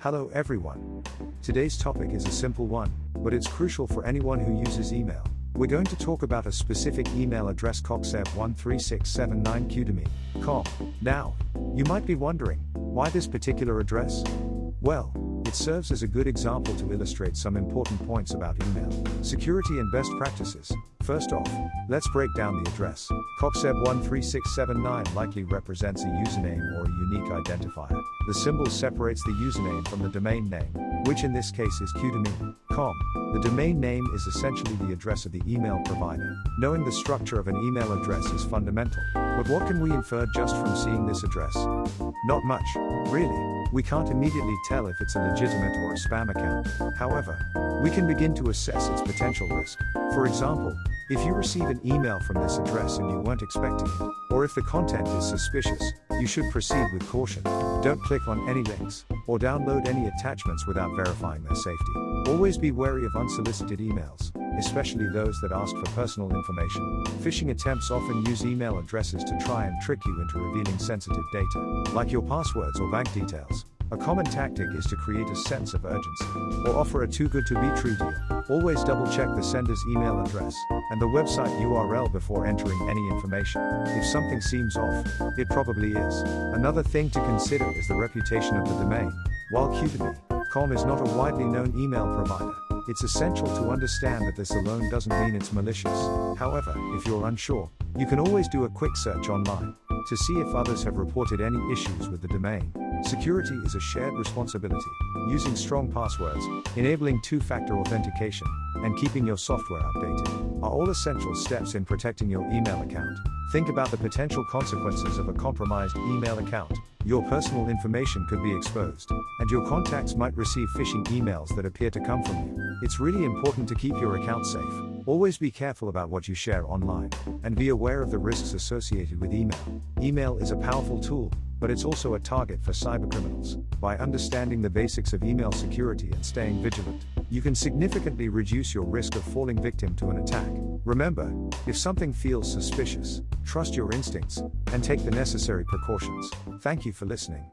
Hello everyone. Today's topic is a simple one, but it's crucial for anyone who uses email. We're going to talk about a specific email address coxeb13679qdme.com. Now, you might be wondering, why this particular address? Well, it serves as a good example to illustrate some important points about email security and best practices. First off, let's break down the address. Coxeb13679 likely represents a username or a unique identifier. The symbol separates the username from the domain name, which in this case is qdme.com. The domain name is essentially the address of the email provider. Knowing the structure of an email address is fundamental. But what can we infer just from seeing this address? Not much, really. We can't immediately tell if it's a legitimate or a spam account. However, we can begin to assess its potential risk. For example, if you receive an email from this address and you weren't expecting it, or if the content is suspicious, you should proceed with caution. Don't click on any links, or download any attachments without verifying their safety. Always be wary of unsolicited emails, especially those that ask for personal information. Phishing attempts often use email addresses to try and trick you into revealing sensitive data, like your passwords or bank details. A common tactic is to create a sense of urgency, or offer a too good to be true deal. Always double check the sender's email address and the website URL before entering any information. If something seems off, it probably is. Another thing to consider is the reputation of the domain. While qdme.com is not a widely known email provider, it's essential to understand that this alone doesn't mean it's malicious. However, if you're unsure, you can always do a quick search online to see if others have reported any issues with the domain. Security is a shared responsibility. Using strong passwords, enabling two-factor authentication, and keeping your software updated are all essential steps in protecting your email account. Think about the potential consequences of a compromised email account. Your personal information could be exposed, and your contacts might receive phishing emails that appear to come from you. It's really important to keep your account safe. Always be careful about what you share online, and be aware of the risks associated with email. Email is a powerful tool, but it's also a target for cybercriminals. By understanding the basics of email security and staying vigilant, you can significantly reduce your risk of falling victim to an attack. Remember, if something feels suspicious, trust your instincts and take the necessary precautions. Thank you for listening.